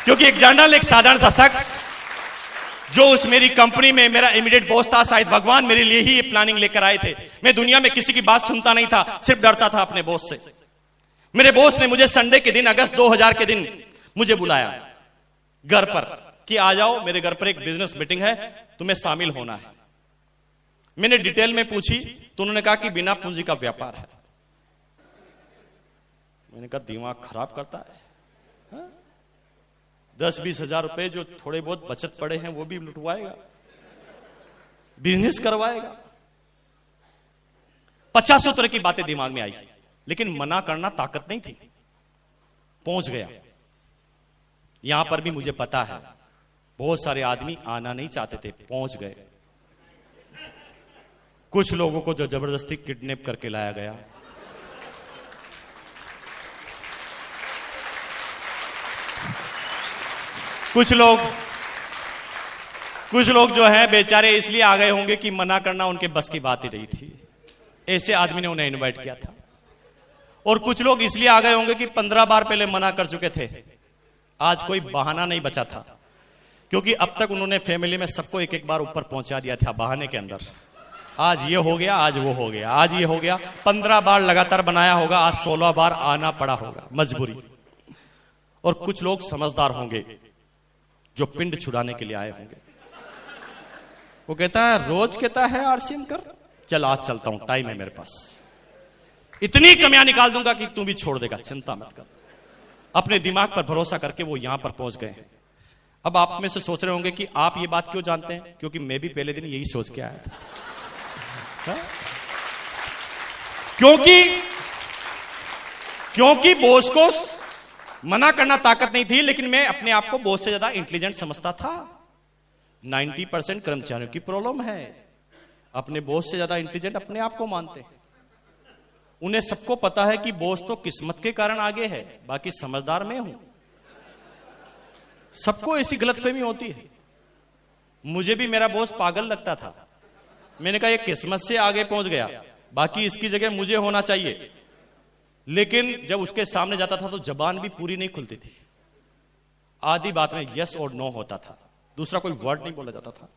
क्योंकि एक जनरल, एक साधारण सा शख्स जो उस मेरी कंपनी में मेरा इमीडिएट बॉस था, शायद भगवान मेरे लिए ही ये प्लानिंग लेकर आए थे। मैं दुनिया में किसी की बात सुनता नहीं था, सिर्फ डरता था अपने बॉस से। मेरे बॉस ने मुझे संडे के दिन, अगस्त 2000 के दिन मुझे बुलाया घर पर कि आ जाओ, मेरे घर पर एक बिजनेस मीटिंग है, तुम्हें शामिल होना है। मैंने डिटेल में पूछी तो उन्होंने कहा कि बिना पूंजी का व्यापार है। मैंने कहा दिमाग खराब करता है, 10-20 हजार रुपए जो थोड़े बहुत बचत पड़े हैं वो भी लुटवाएगा, बिजनेस करवाएगा। 50 तरह की बातें दिमाग में आई, लेकिन मना करना ताकत नहीं थी। पहुंच गया। यहां पर भी मुझे पता है बहुत सारे आदमी आना नहीं चाहते थे, पहुंच गए। कुछ लोगों को जो जबरदस्ती किडनैप करके लाया गया, कुछ लोग जो हैं बेचारे इसलिए आ गए होंगे कि मना करना उनके बस की बात ही नहीं थी, ऐसे आदमी ने उन्हें इनवाइट किया था। और कुछ लोग इसलिए आ गए होंगे कि 15 बार पहले मना कर चुके थे, आज कोई बहाना नहीं बचा था, क्योंकि अब तक उन्होंने फैमिली में सबको एक एक बार ऊपर पहुंचा दिया था बहाने के अंदर। आज ये हो गया, आज वो हो गया, आज ये हो गया। 15 बार लगातार बनाया होगा, आज 16 बार आना पड़ा होगा, मजबूरी। और कुछ लोग समझदार होंगे जो पिंड छुड़ाने के लिए आए होंगे। वो कहता है, रोज कहता है आरसीएम कर, चल आज चलता हूं, टाइम है मेरे पास, इतनी कमियां निकाल दूंगा कि तू भी छोड़ देगा, चिंता मत कर। अपने दिमाग पर भरोसा करके वो यहां पर पहुंच गए हैं। अब आप में से सोच रहे होंगे कि आप ये बात क्यों जानते हैं, क्योंकि मैं भी पहले दिन यही सोच के आया था। क्योंकि बॉस को मना करना ताकत नहीं थी, लेकिन मैं अपने आप को बॉस से ज्यादा इंटेलिजेंट समझता था। 90% कर्मचारियों की प्रॉब्लम है, अपने बॉस से ज्यादा इंटेलिजेंट अपने आप को मानते हैं। उन्हें सबको पता है कि बॉस तो किस्मत के कारण आगे है, बाकी समझदार मैं हूं। सबको ऐसी गलतफहमी होती है। मुझे भी मेरा बॉस पागल लगता था। मैंने कहा ये किस्मत से आगे पहुंच गया, बाकी इसकी जगह मुझे होना चाहिए। लेकिन जब उसके सामने जाता था तो जबान भी पूरी नहीं खुलती थी। आधी बात में यस और नो होता था, दूसरा कोई वर्ड नहीं बोला जाता था।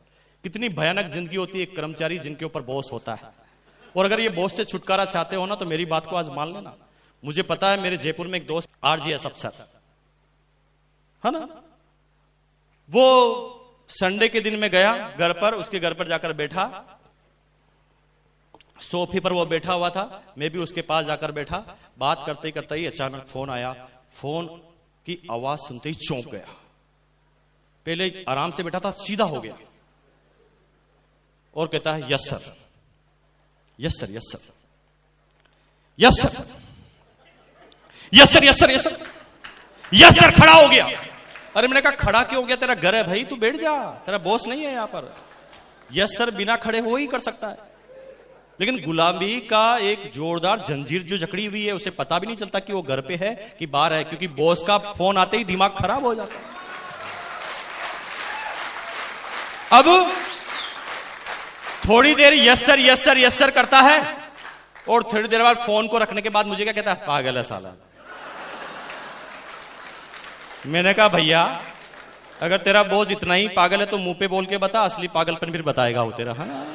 कितनी भयानक जिंदगी होती है एक कर्मचारी जिनके ऊपर बॉस होता है। और अगर ये बॉस से छुटकारा चाहते हो ना, तो मेरी बात को आज मान लेना। मुझे पता है, मेरे जयपुर में एक दोस्त आरजीएस अफसर है ना, वो संडे के दिन में गया घर पर, उसके घर पर जाकर बैठा, सोफे पर वो बैठा हुआ था, मैं भी उसके पास जाकर बैठा। बात करते करते ही अचानक फोन आया। फोन की आवाज सुनते ही चौंक गया। पहले आराम से बैठा था, सीधा हो गया और कहता है yes sir, yes sir, yes sir, yes sir, yes sir, yes sir, yes sir, yes sir. खड़ा हो गया। अरे मैंने कहा खड़ा क्यों हो गया, तेरा घर है भाई, तू बैठ जा, तेरा बॉस नहीं है यहां पर। यस सर बिना खड़े हो ही कर सकता है, लेकिन गुलामी का एक जोरदार जंजीर जो जकड़ी हुई है, उसे पता भी नहीं चलता कि वो घर पे है कि बाहर है, क्योंकि बॉस का फोन आते ही दिमाग खराब हो जाता है। अब थोड़ी देर yes sir, yes sir, yes sir करता है, और थोड़ी देर बाद फोन को रखने के बाद मुझे क्या कहता है, पागल है साला। मैंने कहा भैया अगर तेरा बॉस इतना ही पागल है तो मुंह पे बोल के बता, असली पागलपन फिर बताएगा वो तेरा, है ना।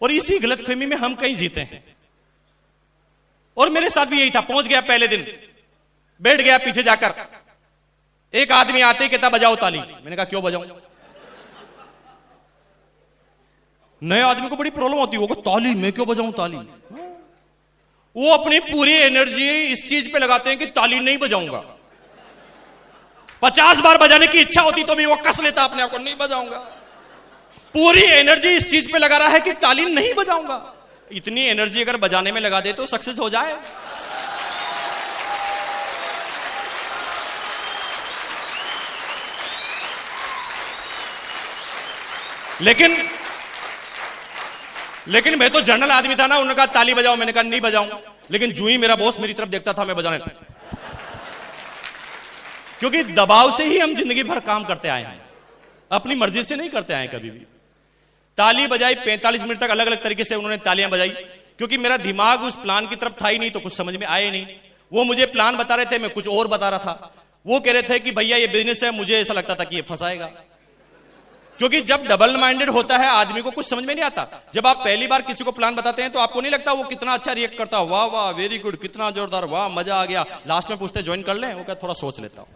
और इसी गलतफहमी में हम कहीं जीते हैं। और मेरे साथ भी यही था। पहुंच गया पहले दिन, बैठ गया पीछे जाकर। एक आदमी आते ही कहता बजाओ ताली। मैंने कहा क्यों बजाऊं। नए आदमी को बड़ी प्रॉब्लम होती है, वो ताली मैं क्यों बजाऊं ताली। वो अपनी पूरी एनर्जी इस चीज पे लगाते हैं कि ताली नहीं बजाऊंगा। 50 बार बजाने की इच्छा होती तो भी वो कस लेता अपने आप को, नहीं बजाऊंगा। पूरी एनर्जी इस चीज पे लगा रहा है कि ताली नहीं बजाऊंगा। इतनी एनर्जी अगर बजाने में लगा दे तो सक्सेस हो जाए। लेकिन मैं तो जनरल आदमी था ना। उन्होंने कहा ताली बजाओ, मैंने कहा नहीं बजाऊं। लेकिन जो ही मेरा बॉस मेरी तरफ देखता था मैं बजाने लगा, क्योंकि दबाव से ही हम जिंदगी भर काम करते आए हैं, अपनी मर्जी से नहीं करते आए कभी भी। ताली बजाई 45 मिनट तक, अलग अलग तरीके से उन्होंने तालियां बजाई, क्योंकि मेरा दिमाग उस प्लान की तरफ था ही नहीं, तो कुछ समझ में आए नहीं। वो मुझे प्लान बता रहे थे, मैं कुछ और बता रहा था। वो कह रहे थे कि भैया ये बिजनेस है, मुझे ऐसा लगता था कि ये फंसाएगा। क्योंकि जब डबल माइंडेड होता है आदमी को कुछ समझ में नहीं आता। जब आप पहली बार किसी को प्लान बताते हैं तो आपको नहीं लगता वो कितना अच्छा रिएक्ट करता, वाह वाह वेरी गुड, कितना जोरदार, वाह मजा आ गया। लास्ट में पूछते ज्वाइन कर लें, वो कहता थोड़ा सोच लेता हूं।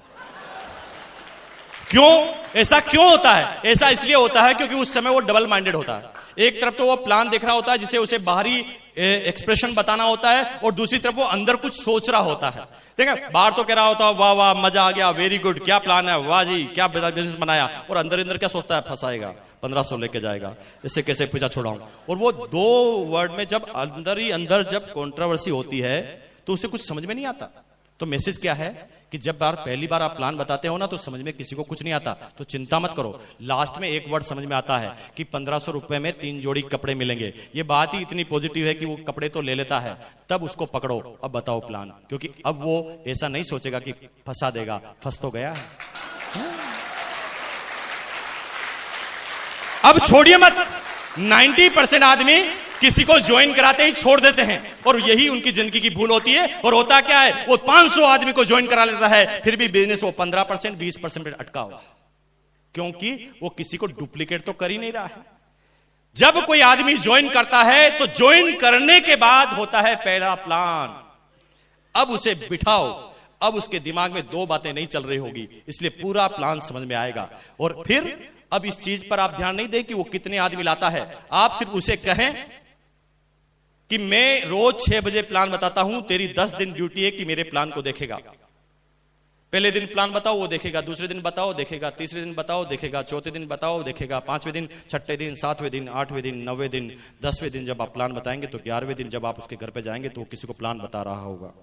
क्यों ऐसा क्यों होता है? ऐसा इसलिए होता है क्योंकि उस समय वो डबल माइंडेड होता है। एक तरफ तो वो प्लान देख रहा होता है जिसे उसे बाहरी एक्सप्रेशन बताना होता है, और दूसरी तरफ वो अंदर कुछ सोच रहा होता है। ठीक है, बाहर तो कह रहा होता है वाह वाह मजा आ गया, वेरी गुड, क्या प्लान है, वाह जी क्या बिजनेस बनाया, और अंदर अंदर क्या सोचता है, फंसाएगा, 1500 लेके जाएगा, इससे कैसे पीछा छुड़ाऊं। और वो दो वर्ड में जब अंदर ही अंदर जब कंट्रोवर्सी होती है तो उसे कुछ समझ में नहीं आता। तो मैसेज क्या है कि जब पहली बार आप प्लान बताते हो ना तो समझ में किसी को कुछ नहीं आता, तो चिंता मत करो, लास्ट में एक वर्ड समझ में आता है कि 1500 रुपए में 3 जोड़ी कपड़े मिलेंगे। ये बात ही इतनी पॉजिटिव है कि वो कपड़े तो ले लेता है, तब उसको पकड़ो, अब बताओ प्लान। क्योंकि अब वो ऐसा नहीं सोचेगा कि फंसा देगा, फंस तो गया है। अब छोड़िए मत, 90% आदमी किसी को ज्वाइन कराते ही छोड़ देते हैं, और यही उनकी जिंदगी की भूल होती है। और होता क्या है, वो 500 आदमी को ज्वाइन करा लेता है, फिर भी बिजनेस वो 15% 20% अटका हुआ, क्योंकि वो किसी को डुप्लीकेट तो कर ही नहीं रहा है। जब कोई आदमी ज्वाइन करता है तो ज्वाइन करने के बाद होता है पहला प्लान। अब उसे बिठाओ, अब उसके दिमाग में 2 बातें नहीं चल रही होगी, इसलिए पूरा प्लान समझ में आएगा। और फिर अब इस चीज पर आप ध्यान नहीं दें कि वो कितने आदमी लाता है, आप सिर्फ उसे कहें कि मैं रोज 6 बजे प्लान बताता हूं, तेरी 10 दिन ड्यूटी है कि मेरे प्लान को देखेगा। पहले दिन प्लान बताओ वो देखेगा, दूसरे दिन बताओ देखेगा, तीसरे दिन बताओ देखेगा, चौथे दिन बताओ देखेगा, 5वें दिन, 6ठे दिन, 7वें दिन, 8वें दिन, 9वें दिन, 10वें दिन जब आप प्लान बताएंगे तो 11वें दिन जब आप उसके घर पे जाएंगे तो वो किसी को प्लान बता रहा होगा।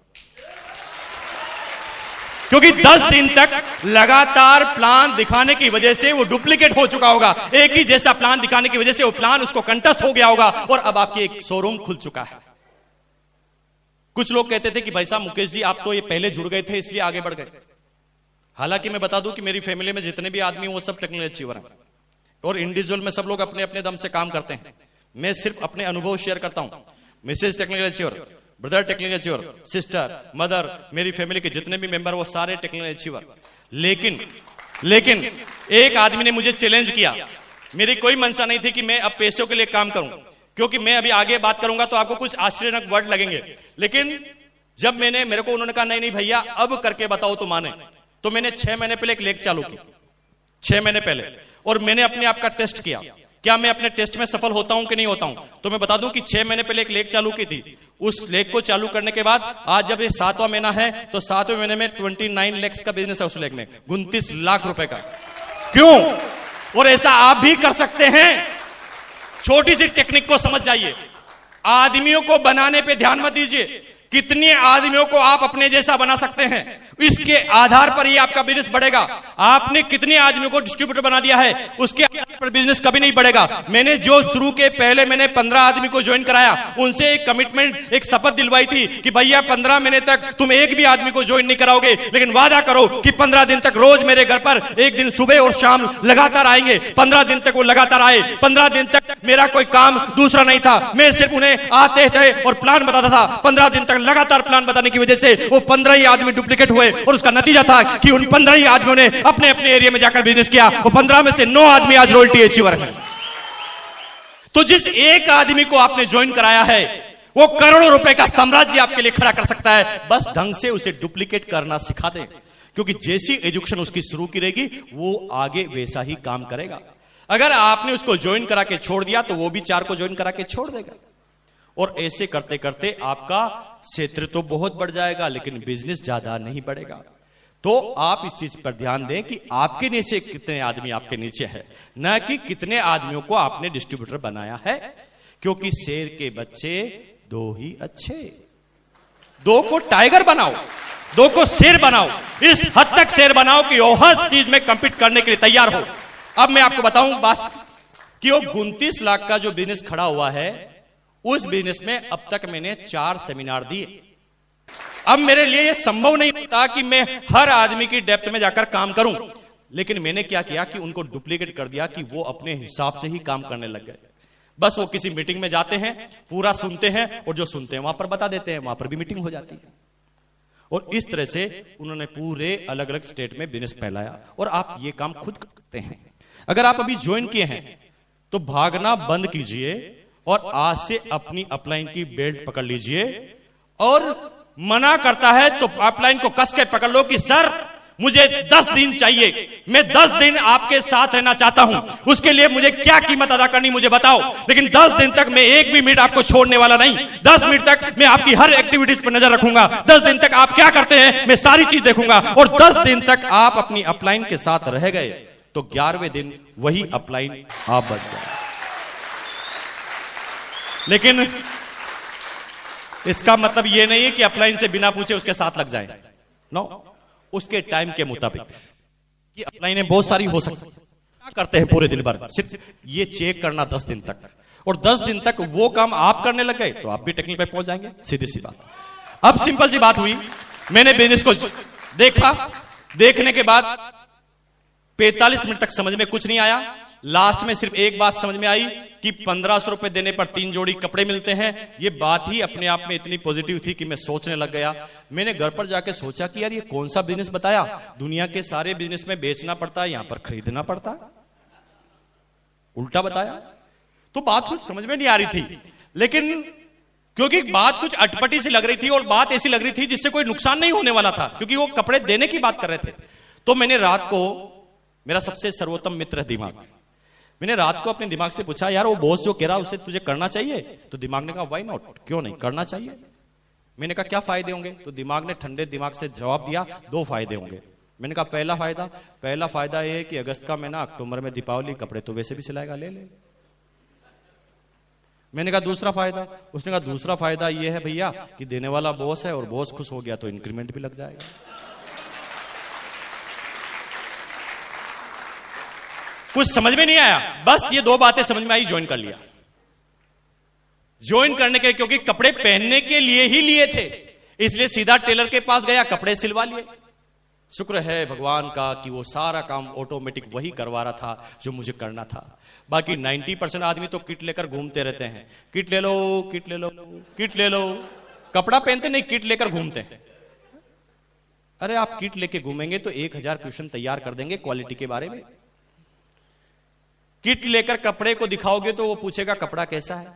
क्योंकि 10 दिन तक लगातार प्लान दिखाने की वजह से वो डुप्लीकेट हो चुका होगा। एक ही जैसा प्लान दिखाने की वजह से वो प्लान उसको कंटस्ट हो गया होगा, और अब आपकी एक शोरूम खुल चुका है। कुछ लोग कहते थे कि भाई साहब मुकेश जी आप तो ये पहले जुड़ गए थे इसलिए आगे बढ़ गए। हालांकि मैं बता दूं कि मेरी फैमिली में जितने भी आदमी हैं वो सब टेक्निकल अचीवर हैं, और इंडिविजुअल में सब लोग अपने अपने दम से काम करते हैं। मैं सिर्फ अपने अनुभव शेयर करता हूं। Mrs technical achiever, brother technical achiever, sister, mother, मेरी फैमिली के जितने भी मेंबर वो सारे टेक्निकल अचीवर। लेकिन एक आदमी ने मुझे चैलेंज किया। मेरी कोई मंशा नहीं थी कि मैं अब पैसों के लिए काम करूं, क्योंकि मैं अभी आगे बात करूंगा तो आपको कुछ आश्चर्यजनक वर्ड लगेंगे। लेकिन जब मेरे को उन्होंने कहा नहीं भैया अब करके बताओ तो माने, तो मैंने 6 महीने पहले एक लेख चालू की, 6 महीने पहले, और मैंने अपने आप का टेस्ट किया, क्या मैं अपने टेस्ट में सफल होता हूं कि नहीं होता हूं। तो मैं बता दूं कि 6 महीने पहले एक लेख चालू की थी। उस लेख को चालू करने के बाद आज जब ये 7वां महीना है तो 7वें महीने में 29 लाख का बिजनेस है उस लेख में, 29 लाख रुपए का। क्यों? और ऐसा आप भी कर सकते हैं। छोटी सी टेक्निक को समझ जाइए। आदमियों को बनाने पे ध्यान मत दीजिए, कितने आदमियों को आप अपने जैसा बना सकते हैं, इसके आधार पर ही आपका बिजनेस बढ़ेगा। आपने कितने आदमियों को डिस्ट्रीब्यूटर बना दिया है उसके आधार पर बिजनेस कभी नहीं बढ़ेगा। मैंने जो शुरू के पहले मैंने 15 आदमी को ज्वाइन कराया, उनसे एक कमिटमेंट, एक शपथ दिलवाई थी कि भैया 15 महीने तक तुम एक भी आदमी को ज्वाइन नहीं कराओगे, लेकिन वादा करो कि 15 दिन तक रोज मेरे घर पर एक दिन सुबह और शाम लगातार आएंगे। 15 दिन तक वो लगातार आए। 15 दिन तक मेरा कोई काम दूसरा नहीं था, मैं सिर्फ उन्हें आते थे और प्लान बताता था। 15 दिन तक लगातार प्लान बताने की वजह से वो 15 ही आदमी डुप्लीकेट हुए, और उसका नतीजा था कि उन 15 ही आदमियों ने अपने अपने एरिया में जाकर बिजनेस किया। वो 15 में से 9 आदमी आज रॉयल्टी अचीवर हैं। तो जिस एक आदमी को आपने ज्वाइन कराया है वो करोड़ों रुपए का साम्राज्य आपके लिए खड़ा कर सकता है। बस ढंग से उसे डुप्लीकेट करना सिखा दें, क्योंकि जैसी एजुकेशन उसकी शुरू की रहेगी वो आगे वैसा ही काम करेगा। अगर आपने उसको ज्वाइन करा के छोड़ दिया तो वो भी 4 को ज्वाइन करा के छोड़ देगा, और ऐसे करते करते आपका क्षेत्र तो बहुत बढ़ जाएगा लेकिन बिजनेस ज्यादा नहीं बढ़ेगा। तो आप इस चीज पर ध्यान दें कि आपके नीचे कितने आदमी आपके नीचे है, न कि कितने आदमियों को आपने डिस्ट्रीब्यूटर बनाया है। क्योंकि शेर के बच्चे 2 ही अच्छे, 2 को टाइगर बनाओ, 2 को शेर बनाओ। इस हद तक शेर बनाओ कि वो हर चीज में कंपीट करने के लिए तैयार हो। अब मैं आपको बताऊं बात कि वो 29 लाख का जो बिजनेस खड़ा हुआ है, उस बिजनेस में अब तक मैंने 4 सेमिनार दिए। अब मेरे लिए यह संभव नहीं होता कि मैं हर आदमी की डेप्थ में जाकर काम करूं, लेकिन मैंने क्या किया कि उनको डुप्लीकेट कर दिया कि वो अपने हिसाब से ही काम करने लग गए। बस वो किसी मीटिंग में जाते हैं, पूरा सुनते हैं, और जो सुनते हैं वहां पर बता देते हैं, वहां पर भी मीटिंग हो जाती है। और इस तरह से उन्होंने पूरे अलग अलग स्टेट में बिजनेस फैलाया। और आप ये काम खुद करते हैं। अगर आप अभी ज्वाइन किए हैं तो भागना बंद कीजिए और आज से अपनी अपलाइन की बेल्ट पकड़ लीजिए। और मना करता है तो अपलाइन को कस के पकड़ लो कि सर मुझे 10 दिन चाहिए, मैं 10 दिन आपके साथ रहना चाहता हूं, उसके लिए मुझे क्या कीमत अदा करनी मुझे बताओ, लेकिन 10 दिन तक मैं एक भी मिनट आपको छोड़ने वाला नहीं। 10 मिनट तक मैं आपकी हर एक्टिविटीज पर नजर रखूंगा। 10 दिन तक आप क्या करते हैं मैं सारी चीज देखूंगा। और 10 दिन तक आप अपनी अपलाइन के साथ रह गए तो 11वें दिन वही अपलाइन आप बन गए। लेकिन इसका मतलब यह नहीं है कि अपलाइन से बिना पूछे उसके साथ लग जाए। नो, उसके टाइम के मुताबिक ये अपलाइनें बहुत सारी हो सकती हैं। क्या करते हैं पूरे दिन भर, सिर्फ ये चेक करना 10 दिन तक, और 10 दिन तक वो काम आप करने लग गए तो आप भी टेक्निकल पे पहुंच जाएंगे। सीधी सी बात। अब सिंपल सी बात हुई, मैंने बिजनेस को देखा, देखने के बाद 45 मिनट तक समझ में कुछ नहीं आया। लास्ट में सिर्फ एक बात समझ में आई कि 1500 रुपए देने पर 3 जोड़ी कपड़े मिलते हैं। ये बात ही अपने आप में इतनी पॉजिटिव थी कि मैं सोचने लग गया। मैंने घर पर जाके सोचा कि यार ये कौन सा बिजनेस बताया, दुनिया के सारे बिजनेस में बेचना पड़ता है, यहां पर खरीदना पड़ता है, उल्टा बताया। तो बात कुछ समझ में नहीं आ रही थी, लेकिन क्योंकि बात कुछ अटपटी सी लग रही थी और बात ऐसी लग रही थी जिससे कोई नुकसान नहीं होने वाला था, क्योंकि वो कपड़े देने की बात कर रहे थे। तो मैंने रात को, मेरा सबसे सर्वोत्तम मित्र है दिमाग, मैंने रात को अपने दिमाग से पूछा यार वो बॉस जो कह रहा है उसे तुझे करना चाहिए? तो दिमाग ने कहा व्हाई नॉट, क्यों नहीं करना चाहिए। मैंने कहा क्या फायदे होंगे? तो दिमाग ने ठंडे दिमाग से जवाब दिया 2 फायदे होंगे। मैंने कहा पहला फायदा यह है कि अगस्त का महीना, अक्टूबर में दीपावली, कपड़े तो वैसे भी सिलाएगा, ले ले। मैंने कहा दूसरा फायदा? उसने कहा दूसरा फायदा यह है भैया कि देने वाला बॉस है और बॉस खुश हो गया तो इंक्रीमेंट भी लग जाएगा। कुछ समझ में नहीं आया, बस ये 2 बातें समझ में आई, ज्वाइन कर लिया। ज्वाइन करने के, क्योंकि कपड़े पहनने के लिए ही लिए थे, इसलिए सीधा टेलर के पास गया, कपड़े सिलवा लिए। शुक्र है भगवान का कि वो सारा काम ऑटोमेटिक वही करवा रहा था जो मुझे करना था। बाकी 90% आदमी तो किट लेकर घूमते रहते हैं, किट ले लो, किट ले लो, किट ले लो। कपड़ा पहनते नहीं, किट लेकर घूमते हैं। अरे आप किट लेके घूमेंगे तो 1000 क्वेश्चन तैयार कर देंगे क्वालिटी के बारे में। किट लेकर कपड़े को दिखाओगे तो वो पूछेगा कपड़ा कैसा है,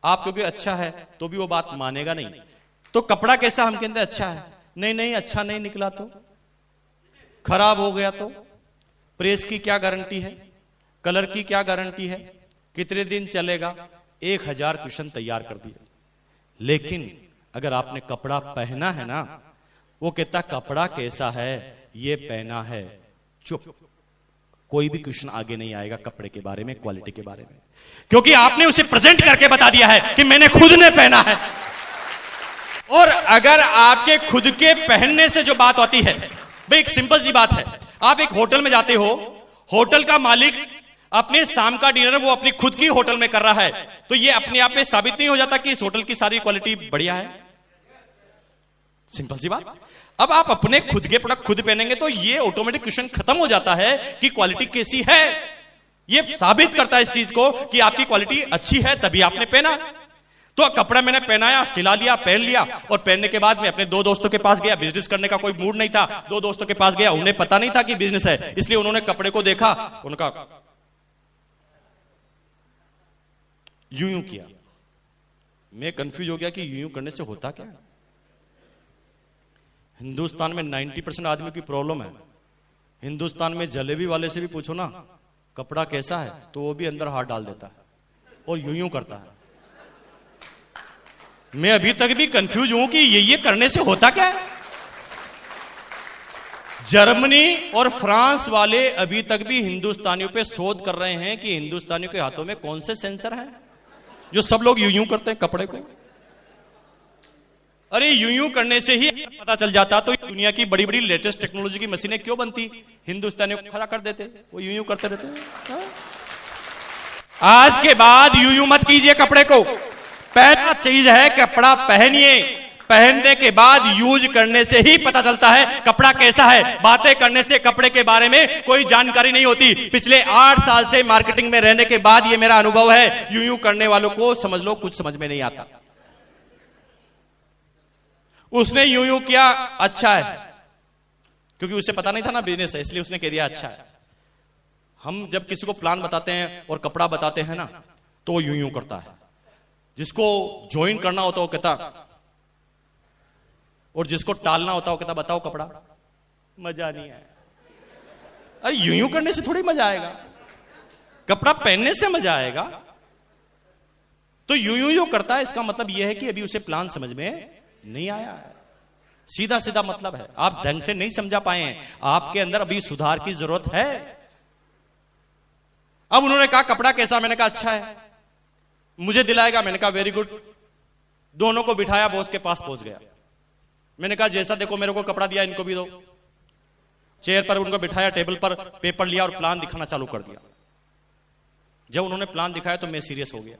आप क्योंकि अच्छा है तो भी वो बात मानेगा नहीं। तो कपड़ा कैसा, हम कहते अच्छा है, नहीं अच्छा नहीं निकला तो, खराब हो गया तो, प्रेस की क्या गारंटी है, कलर की क्या गारंटी है, कितने दिन चलेगा, 1000 क्वेश्चन तैयार कर दिए। लेकिन अगर आपने कपड़ा पहना है ना, वो कहता कपड़ा कैसा है, ये पहना है, चुप, कोई भी क्वेश्चन आगे नहीं आएगा कपड़े के बारे में, क्वालिटी के बारे में, क्योंकि आपने उसे प्रेजेंट करके बता दिया है कि मैंने खुद ने पहना है। और अगर आपके खुद के पहनने से जो बात आती है, भाई एक सिंपल सी बात है, आप एक होटल में जाते हो, होटल का मालिक अपने शाम का डिनर वो अपनी खुद की होटल में कर रहा है, तो ये अपने आप में साबित नहीं हो जाता कि इस होटल की सारी क्वालिटी बढ़िया है? सिंपल सी बात। अब आप अपने खुद के प्रोडक्ट खुद पहनेंगे तो ये ऑटोमेटिक क्वेश्चन खत्म हो जाता है कि क्वालिटी कैसी है। ये साबित करता है इस चीज को कि आपकी क्वालिटी अच्छी है, तभी आपने पहना। तो कपड़ा मैंने पहनाया, सिला लिया, पहन लिया, और पहनने के बाद मैं अपने 2 दोस्तों के पास गया। बिजनेस करने का कोई मूड नहीं था, 2 दोस्तों के पास गया, उन्हें पता नहीं था कि बिजनेस है, इसलिए उन्होंने कपड़े को देखा, उनका यूं किया। मैं कंफ्यूज हो गया कि यूं करने से होता क्या। हिंदुस्तान में 90% आदमी की प्रॉब्लम है। हिंदुस्तान में जलेबी वाले से भी पूछो ना कपड़ा कैसा है, तो वो भी अंदर हाथ डाल देता है और यूं करता है। मैं अभी तक भी कंफ्यूज हूं कि ये करने से होता क्या है। जर्मनी और फ्रांस वाले अभी तक भी हिंदुस्तानियों पे शोध कर रहे हैं कि हिंदुस्तानियों के हाथों में कौन से सेंसर हैं जो सब लोग यूं करते हैं कपड़े को। अरे यूं करने से ही पता चल जाता तो दुनिया की बड़ी बड़ी लेटेस्ट टेक्नोलॉजी की मशीनें क्यों बनती, हिंदुस्तानियों को खड़ा कर देते, वो यूं करते रहते। आज के बाद यूं मत कीजिए कपड़े को। पहला चीज है कपड़ा पहनिए, पहनने के बाद यूज करने से ही पता चलता है कपड़ा कैसा है। बातें करने से कपड़े के बारे में कोई जानकारी नहीं होती। पिछले 8 साल से मार्केटिंग में रहने के बाद ये मेरा अनुभव है, यूं करने वालों को समझ लो कुछ समझ में नहीं आता। उसने यूं यूं किया, अच्छा है, क्योंकि उसे पता नहीं था ना बिजनेस है, इसलिए उसने कह दिया अच्छा है। हम जब किसी को प्लान बताते हैं और कपड़ा बताते हैं ना, तो वो यूं यूं करता है। जिसको ज्वाइन करना होता है वो कहता, और जिसको टालना होता है वो कहता बताओ कपड़ा, मजा नहीं आया। अरे यूं यूं करने से थोड़ी मजा आएगा, कपड़ा पहनने से मजा आएगा। तो यूं यूं करता है, इसका मतलब यह है कि अभी उसे प्लान समझ में नहीं आया है। सीधा सीधा मतलब है, आप ढंग से नहीं समझा पाए हैं, आपके अंदर अभी सुधार की जरूरत है। अब उन्होंने कहा कपड़ा कैसा, मैंने कहा अच्छा है, मुझे दिलाएगा, मैंने कहा वेरी गुड। दोनों को बिठाया, बॉस के पास पहुंच गया। मैंने कहा जैसा देखो मेरे को कपड़ा दिया, इनको भी दो। चेयर पर उनको बिठाया, टेबल पर पेपर लिया और प्लान दिखाना चालू कर दिया। जब उन्होंने प्लान दिखाया तो मैं सीरियस हो गया।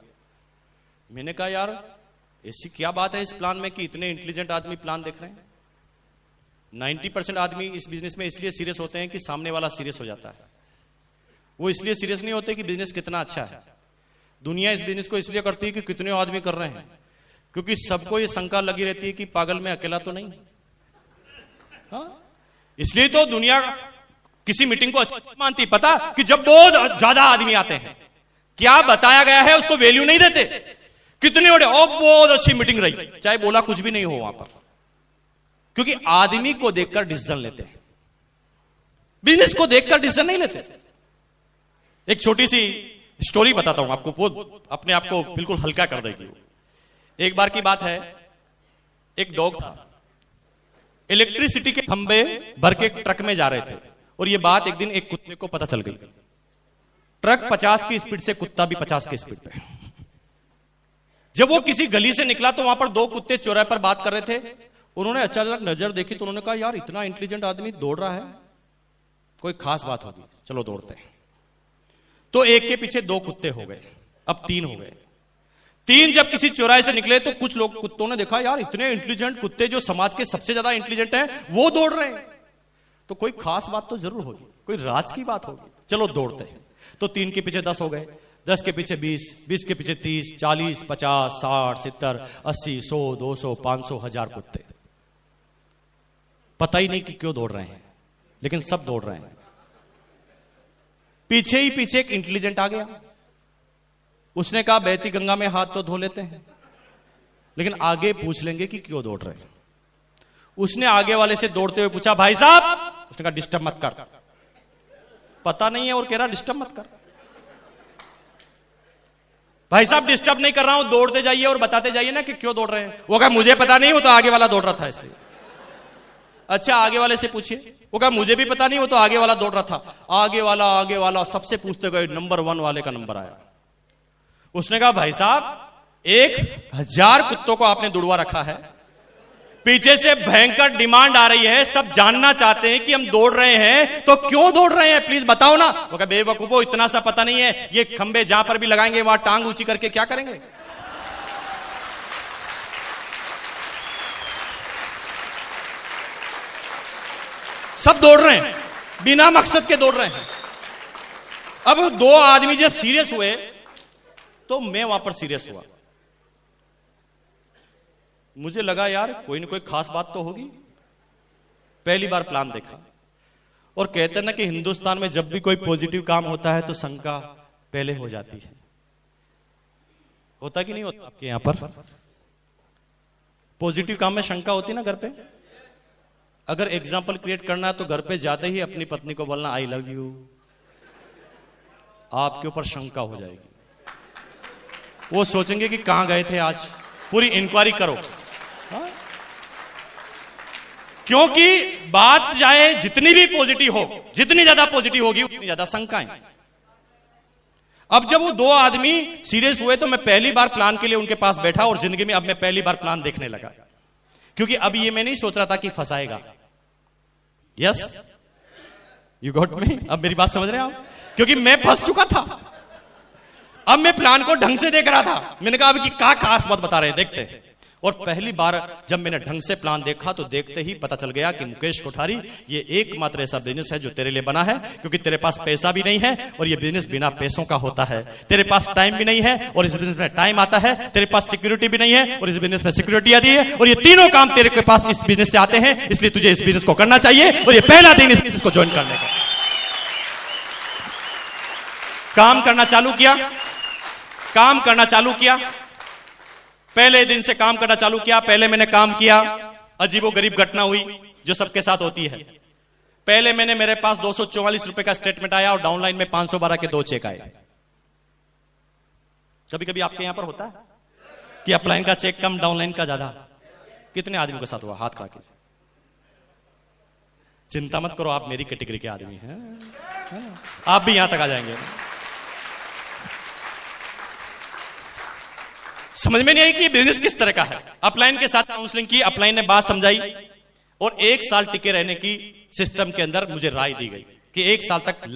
मैंने कहा यार ऐसी क्या बात है इस प्लान में कि इतने इंटेलिजेंट आदमी प्लान देख रहे हैं। 90% आदमी इस बिजनेस में इसलिए सीरियस होते हैं कि सामने वाला सीरियस हो जाता है। वो इसलिए सीरियस नहीं होते कि बिजनेस कितना अच्छा है। दुनिया इस बिजनेस को इसलिए करती है कि कितने आदमी कर रहे हैं, क्योंकि सबको ये शंका लगी रहती है कि पागल में अकेला तो नहीं। हाँ? इसलिए तो दुनिया किसी मीटिंग को अच्छा मानती, पता कि जब बहुत ज्यादा आदमी आते हैं, क्या बताया गया है उसको वैल्यू नहीं देते। कितने बड़े बहुत अच्छी मीटिंग रही, चाहे बोला कुछ भी नहीं हो वहां पर, क्योंकि आदमी को देखकर डिसीजन लेते हैं, बिजनेस को देखकर डिसीजन नहीं लेते। एक छोटी सी स्टोरी बताता हूं आपको, वो अपने आप को बिल्कुल हल्का कर देगी। एक बार की बात है, एक डॉग था, इलेक्ट्रिसिटी के खंभे भर के ट्रक में जा रहे थे, और यह बात एक दिन एक कुत्ते को पता चल गई। ट्रक 50 की स्पीड से, कुत्ता भी 50 की स्पीड पे। जब वो किसी गली से निकला तो वहां पर दो कुत्ते चौराहे पर बात कर रहे थे। उन्होंने अचानक नजर देखी तो उन्होंने कहा यार इतना इंटेलिजेंट आदमी दौड़ रहा है, कोई खास बात होगी, चलो दौड़ते हैं। तो एक के पीछे दो कुत्ते हो गए, अब 3 हो गए। 3 जब किसी चौराहे से निकले तो कुछ लोग कुत्तों ने देखा यार इतने इंटेलिजेंट कुत्ते जो समाज के सबसे ज्यादा इंटेलिजेंट हैं वो दौड़ रहे हैं, तो कोई खास बात तो जरूर होगी, कोई राज की बात होगी, चलो दौड़ते हैं। तो 3 के पीछे 10 हो गए, 10 के पीछे 20, 20 के पीछे 30, 40, 50, 60, 70, 80, 100, 200, 500, 1000 कुत्ते। पता ही नहीं कि क्यों दौड़ रहे हैं, लेकिन सब दौड़ रहे हैं। पीछे ही पीछे एक इंटेलिजेंट आ गया, उसने कहा बहती गंगा में हाथ तो धो लेते हैं, लेकिन आगे पूछ लेंगे कि क्यों दौड़ रहे हैं। उसने आगे वाले से दौड़ते हुए पूछा भाई साहब, उसने कहा डिस्टर्ब मत कर। पता नहीं है और कह रहा डिस्टर्ब मत कर। भाई साहब डिस्टर्ब नहीं कर रहा हूं, दौड़ते जाइए और बताते जाइए ना कि क्यों दौड़ रहे हैं। वो कहा मुझे पता नहीं, वो तो आगे वाला दौड़ रहा था इसलिए। अच्छा आगे वाले से पूछिए। वो कहा मुझे भी पता नहीं, वो तो आगे वाला दौड़ रहा था। आगे वाला सबसे पूछते गए, नंबर 1 वाले का नंबर आया। उसने कहा भाई साहब 1000 कुत्तों को आपने दुड़वा रखा है, पीछे से भयंकर डिमांड आ रही है, सब जानना चाहते हैं कि हम दौड़ रहे हैं तो क्यों दौड़ रहे हैं, प्लीज बताओ ना। वो कहा बेवकूफो इतना सा पता नहीं है, ये खंबे जहां पर भी लगाएंगे वहां टांग ऊंची करके क्या करेंगे। सब दौड़ रहे हैं, बिना मकसद के दौड़ रहे हैं। अब 2 आदमी जब सीरियस हुए तो मैं वहां पर सीरियस हुआ। मुझे लगा यार कोई ना कोई खास बात तो होगी। पहली बार प्लान देखा, और कहते हैं ना कि हिंदुस्तान में जब भी कोई पॉजिटिव काम होता है तो शंका पहले हो जाती है। होता कि नहीं होता आपके यहां पर? पॉजिटिव काम में शंका होती ना घर पे। अगर एग्जाम्पल क्रिएट करना है तो घर पे जाते ही अपनी पत्नी को बोलना आई लव यू, आपके ऊपर शंका हो जाएगी। वो सोचेंगे कि कहां गए थे आज, पूरी इंक्वायरी करो। हाँ? क्योंकि बात चाहे जितनी भी पॉजिटिव हो, जितनी ज्यादा पॉजिटिव होगी उतनी ज्यादा शंकाएं। अब जब वो 2 आदमी सीरियस हुए तो मैं पहली बार प्लान के लिए उनके पास बैठा, और जिंदगी में अब मैं पहली बार प्लान देखने लगा, क्योंकि अब ये मैं नहीं सोच रहा था कि फंसाएगा। Yes you got me. अब मेरी बात समझ रहे हैं आप? क्योंकि मैं फंस चुका था, अब मैं प्लान को ढंग से देख रहा था। मैंने कहा अब की क्या खास बात बता रहे हैं, देखते हैं। और पहली बार जब मैंने ढंग से प्लान देखा तो देखते ही पता चल गया कि मुकेश कोठारी, ये एकमात्र ऐसा बिजनेस है जो तेरे लिए बना है, क्योंकि तेरे पास पैसा भी नहीं है और ये बिजनेस बिना पैसों का होता है। तेरे पास टाइम भी नहीं है और इस बिजनेस में टाइम आता है। तेरे पास सिक्योरिटी भी नहीं है और इस बिजनेस में सिक्योरिटी आती है। और ये तीनों काम तेरे के पास इस बिजनेस से आते हैं, इसलिए तुझे इस बिजनेस को करना चाहिए। और ये पहला दिन इस बिजनेस को ज्वाइन करने का। काम करना चालू किया। पहले दिन से काम करना चालू किया। पहले मैंने काम किया, अजीबोगरीब घटना हुई जो सबके साथ होती है। पहले मेरे पास 244 रुपए का स्टेटमेंट आया और डाउनलाइन में 512 के 2 चेक आए। कभी कभी आपके यहां पर होता है कि अपलाइन का चेक कम, डाउनलाइन का ज्यादा। कितने आदमी के साथ हुआ? हाथ खड़ा कीजिए। चिंता मत करो, आप मेरी कैटेगरी के आदमी हैं, आप भी यहां तक आ जाएंगे। समझ में नहीं आई कि ये बिजनेस किस तरह का है। अपलाइन के साथ काउंसलिंग की, अपलाइन ने बात समझाई और 1 साल टिके रहने की सिस्टम के अंदर मुझे राय दी गई कि 1 साल तक